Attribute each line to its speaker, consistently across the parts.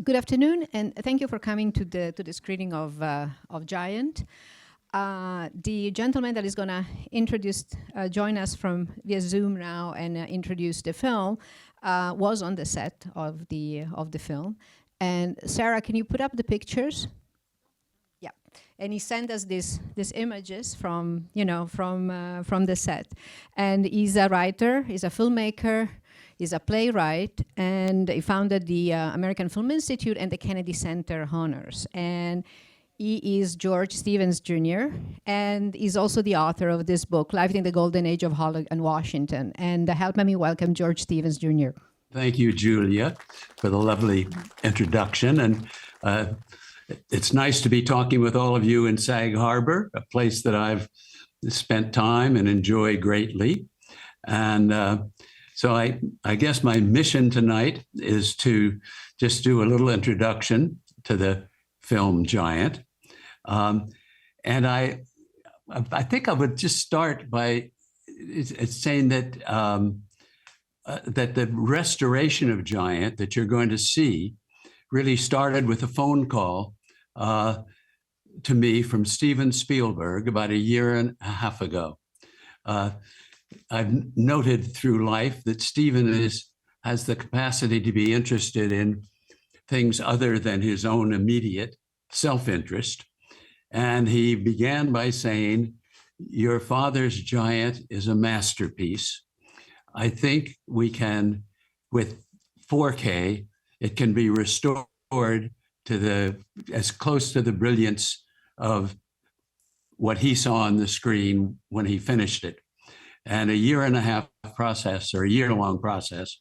Speaker 1: Good afternoon, and thank you for coming to the screening of Giant. The gentleman that is going to join us from via Zoom now and introduce the film was on the set of the film. And Sarah, can you put up the pictures? Yeah, and he sent us these images from the set. And he's a writer, he's a filmmaker. He's a playwright, and he founded the American Film Institute and the Kennedy Center Honors. And he is George Stevens Jr., and he's also the author of this book, Life in the Golden Age of Hollywood and Washington. And help me welcome George Stevens Jr.
Speaker 2: Thank you, Julia, for the lovely introduction. And it's nice to be talking with all of you in Sag Harbor, a place that I've spent time and enjoy greatly. And so I guess my mission tonight is to just do a little introduction to the film Giant. And I think I would just start by saying that, that the restoration of Giant that you're going to see really started with a phone call to me from Steven Spielberg about a year and a half ago. I've noted through life that Steven has the capacity to be interested in things other than his own immediate self-interest. And he began by saying, "Your father's Giant is a masterpiece. I think we can, with 4K, it can be restored to as close to the brilliance of what he saw on the screen when he finished it." And a year-and-a-half process, or a year-long process,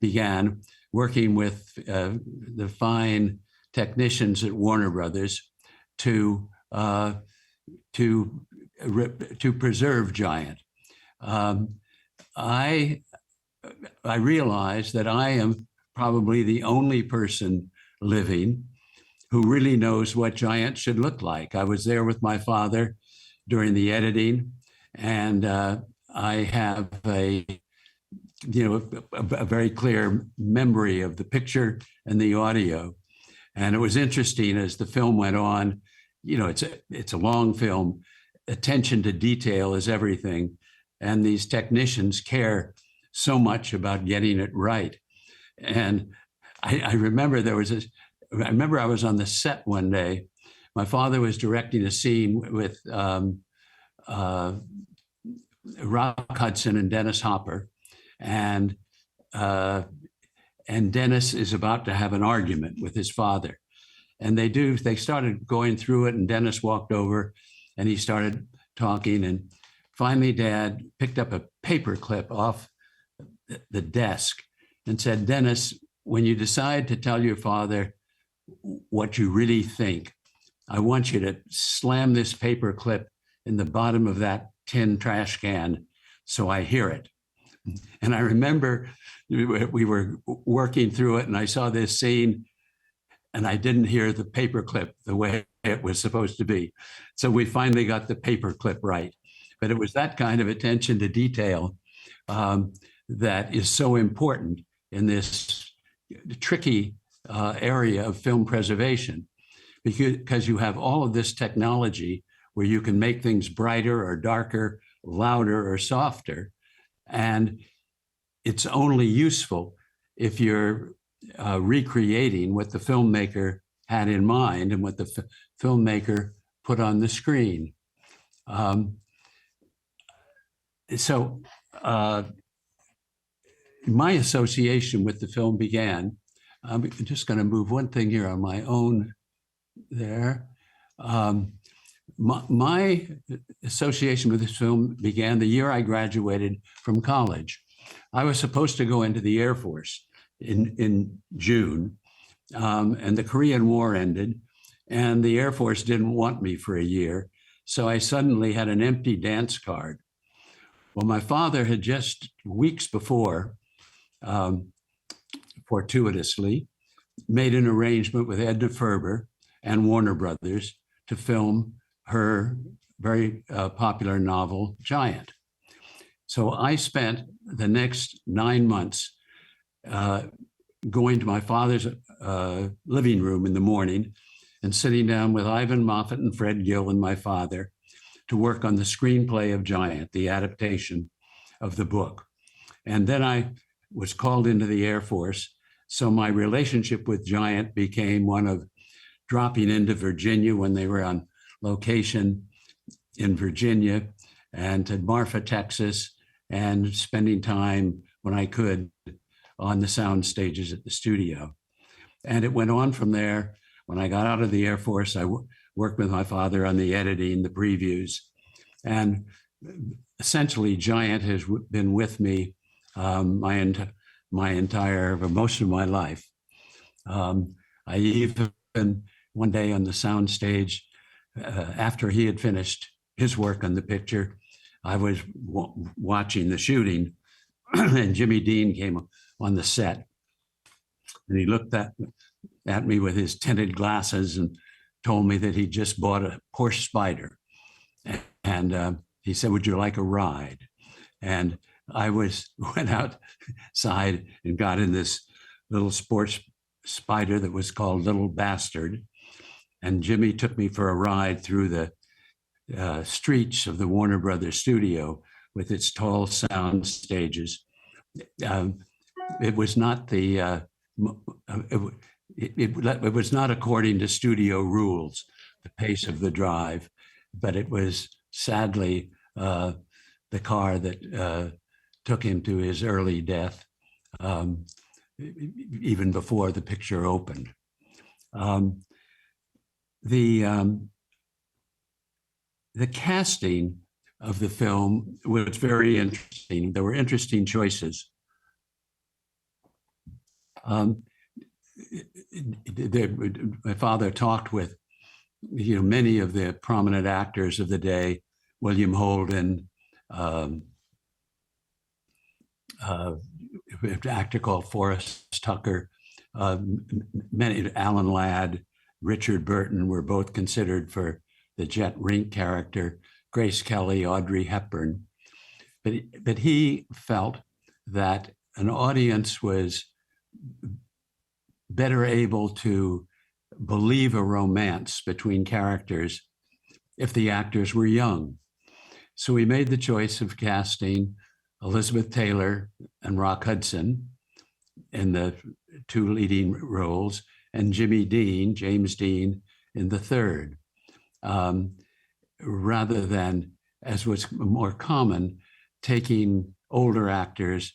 Speaker 2: began working with the fine technicians at Warner Brothers to preserve Giant. I realize that I am probably the only person living who really knows what Giant should look like. I was there with my father during the editing, and I have a very clear memory of the picture and the audio. And it was interesting as the film went on. It's a long film. Attention to detail is everything. And these technicians care so much about getting it right. And I remember I was on the set one day. My father was directing a scene with Rock Hudson and Dennis Hopper, and Dennis is about to have an argument with his father. And they started going through it, and Dennis walked over and he started talking, and finally Dad picked up a paper clip off the desk and said, "Dennis, when you decide to tell your father what you really think, I want you to slam this paper clip in the bottom of that tin trash can so I hear it." And I remember we were working through it, and I saw this scene and I didn't hear the paper clip the way it was supposed to be. So we finally got the paper clip right. But it was that kind of attention to detail that is so important in this tricky area of film preservation, because you have all of this technology where you can make things brighter or darker, louder or softer. And it's only useful if you're recreating what the filmmaker had in mind and what the filmmaker put on the screen. So my association with the film began, I'm just going to move one thing here on my own there. My association with this film began the year I graduated from college. I was supposed to go into the Air Force in June, and the Korean War ended, and the Air Force didn't want me for a year. So I suddenly had an empty dance card. Well, my father had just weeks before, fortuitously, made an arrangement with Edna Ferber and Warner Brothers to film her very popular novel, Giant. So I spent the next 9 months going to my father's living room in the morning and sitting down with Ivan Moffat and Fred Gill and my father to work on the screenplay of Giant, the adaptation of the book. And then I was called into the Air Force. So my relationship with Giant became one of dropping into Virginia when they were on location in Virginia and to Marfa, Texas, and spending time when I could on the sound stages at the studio. And it went on from there. When I got out of the Air Force, I worked with my father on the editing, the previews. And essentially, Giant has been with me most of my life. I even one day on the sound stage, after he had finished his work on the picture, I was watching the shooting, and Jimmy Dean came on the set, and he looked at me with his tinted glasses and told me that he just bought a Porsche Spider, and he said, "Would you like a ride?" And I went outside and got in this little sports Spider that was called Little Bastard, and Jimmy took me for a ride through the streets of the Warner Brothers studio with its tall sound stages. It was not the it was not according to studio rules, the pace of the drive, but it was sadly the car that took him to his early death, even before the picture opened. The casting of the film was very interesting. There were interesting choices. My father talked with, many of the prominent actors of the day, William Holden, an actor called Forrest Tucker, Alan Ladd, Richard Burton were both considered for the Jet Rink character, Grace Kelly, Audrey Hepburn. But he felt that an audience was better able to believe a romance between characters if the actors were young. So we made the choice of casting Elizabeth Taylor and Rock Hudson in the two leading roles, and James Dean, in the third, rather than, as was more common, taking older actors,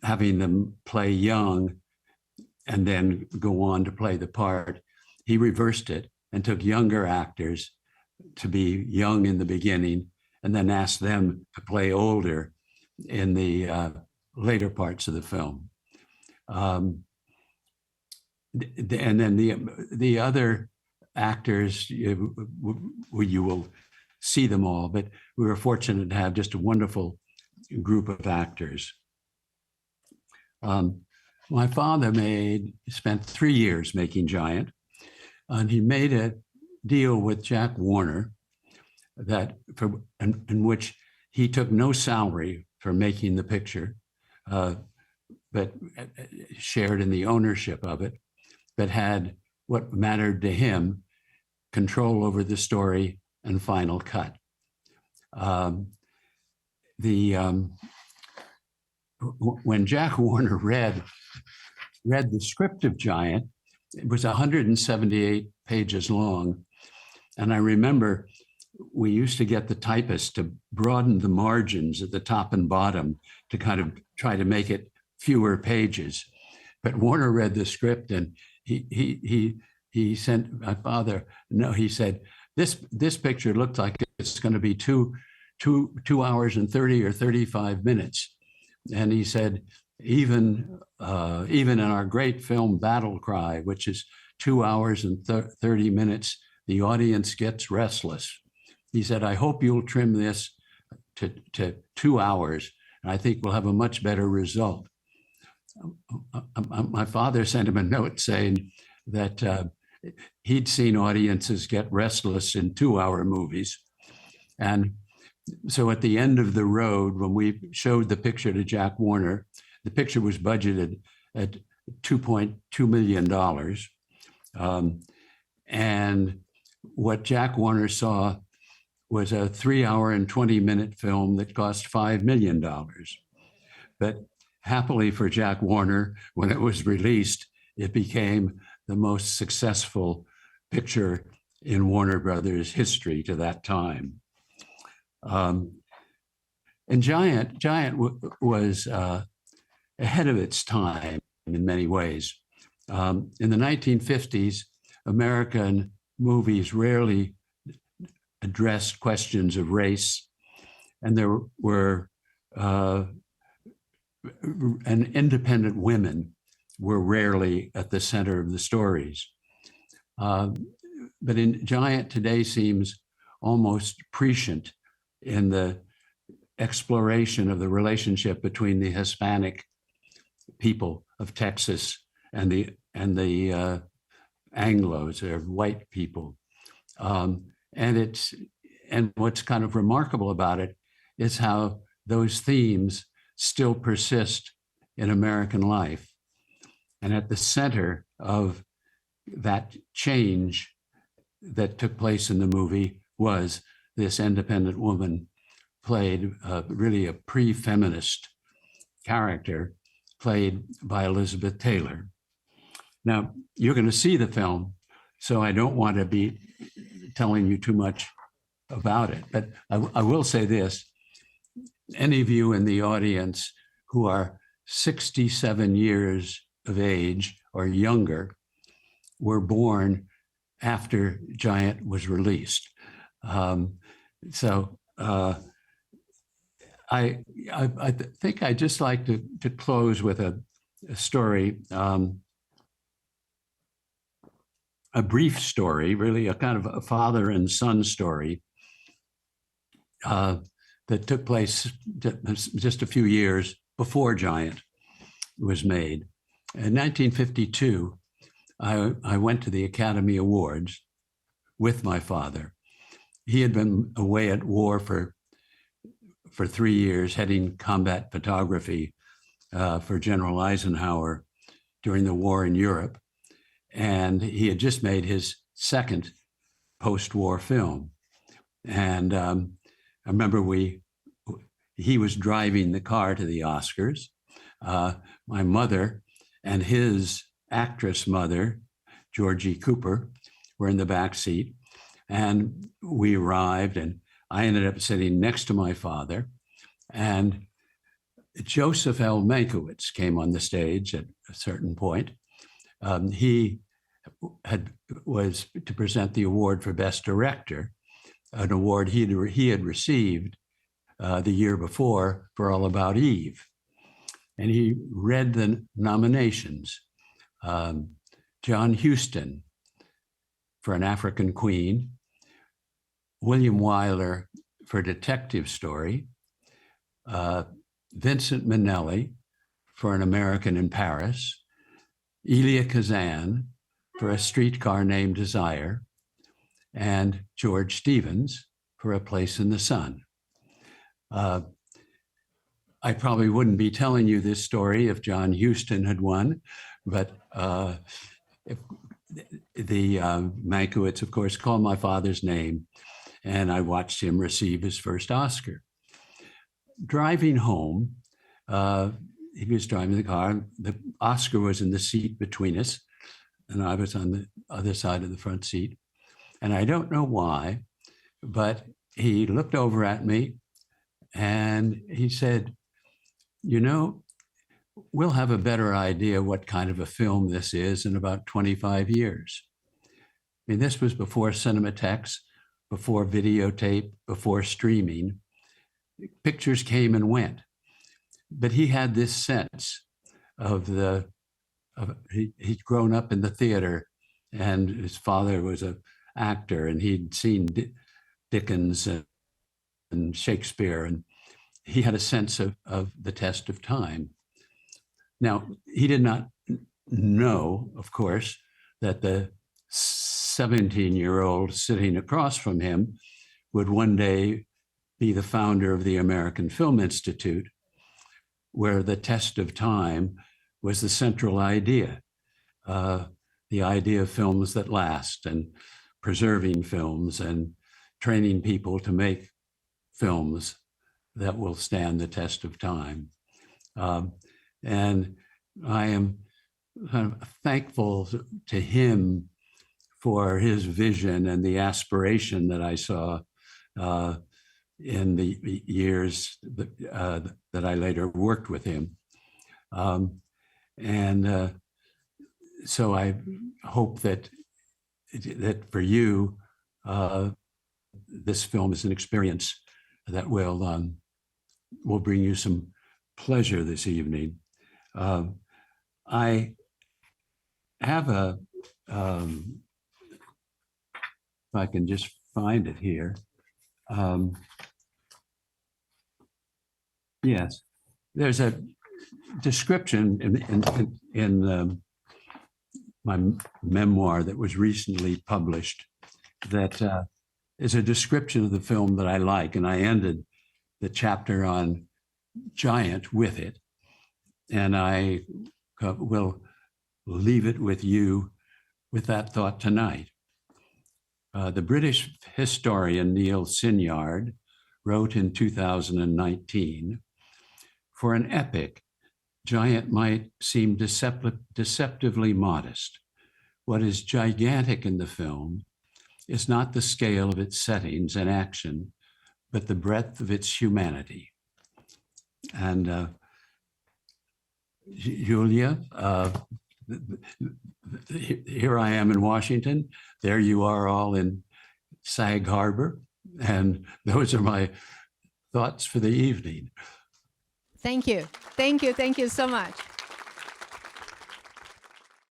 Speaker 2: having them play young, and then go on to play the part. He reversed it and took younger actors to be young in the beginning, and then asked them to play older in the later parts of the film. And then the other actors, you will see them all, but we were fortunate to have just a wonderful group of actors. My father spent 3 years making Giant, and he made a deal with Jack Warner in which he took no salary for making the picture, but shared in the ownership of it, but had what mattered to him, control over the story and final cut. When Jack Warner read the script of Giant, it was 178 pages long. And I remember we used to get the typist to broaden the margins at the top and bottom to kind of try to make it fewer pages. But Warner read the script, and he sent my father, no, he said, this picture looked like it's going to be two hours and 30 or 35 minutes. And he said, even in our great film Battle Cry, which is 2 hours and 30 minutes, the audience gets restless. He said, I hope you'll trim this to 2 hours, and I think we'll have a much better result. My father sent him a note saying that he'd seen audiences get restless in 2-hour movies. And so at the end of the road, when we showed the picture to Jack Warner, the picture was budgeted at $2.2 million. And what Jack Warner saw was a 3-hour and 20-minute film that cost $5 million. But happily for Jack Warner, when it was released, it became the most successful picture in Warner Brothers history to that time. And Giant was ahead of its time in many ways. In the 1950s, American movies rarely addressed questions of race, and there were and independent women were rarely at the center of the stories. But in Giant today seems almost prescient in the exploration of the relationship between the Hispanic people of Texas and the Anglos, or white people. And what's kind of remarkable about it is how those themes still persist in American life. And at the center of that change that took place in the movie was this independent woman, played really a pre-feminist character, played by Elizabeth Taylor. Now, you're going to see the film, so I don't want to be telling you too much about it, but I will say this. Any of you in the audience who are 67 years of age or younger were born after Giant was released. I think I'd just like to close with a story, a brief story, really a kind of a father and son story that took place just a few years before Giant was made. In 1952, I went to the Academy Awards with my father. He had been away at war for 3 years, heading combat photography for General Eisenhower during the war in Europe. And he had just made his second post-war film. And I remember he was driving the car to the Oscars. My mother and his actress mother, Georgie Cooper, were in the back seat. And we arrived, and I ended up sitting next to my father. And Joseph L. Mankiewicz came on the stage at a certain point. He was to present the award for Best Director, an award he had received the year before for All About Eve. And he read the nominations. John Huston for An African Queen, William Wyler for Detective Story, Vincent Minnelli for An American in Paris, Elia Kazan for A Streetcar Named Desire, and George Stevens for A Place in the Sun. I probably wouldn't be telling you this story if John Huston had won, but Mankiewicz, of course, called my father's name, and I watched him receive his first Oscar. Driving home, he was driving the car. The Oscar was in the seat between us, and I was on the other side of the front seat. And I don't know why, but he looked over at me and he said, "You know, we'll have a better idea what kind of a film this is in about 25 years. I mean, this was before Cinematex, before videotape, before streaming. Pictures came and went. But he had this sense of he'd grown up in the theater, and his father was an actor, and he'd seen Dickens and Shakespeare, and he had a sense of the test of time. Now, he did not know, of course, that the 17-year-old sitting across from him would one day be the founder of the American Film Institute, where the test of time was the central idea, the idea of films that last and preserving films and training people to make films that will stand the test of time. And I am thankful to him for his vision and the aspiration that I saw in the years that I later worked with him. So I hope that for you, this film is an experience that will bring you some pleasure this evening. I have if I can just find it here. Yes, there's a description in my memoir that was recently published that is a description of the film that I like, and I ended the chapter on Giant with it, and I will leave it with you with that thought tonight. The British historian Neil Sinyard wrote in 2019, "For an epic, Giant might seem deceptively modest. What is gigantic in the film is not the scale of its settings and action, but the breadth of its humanity." And Julia, here I am in Washington. There you are all in Sag Harbor. And those are my thoughts for the evening.
Speaker 1: Thank you. Thank you. Thank you so much.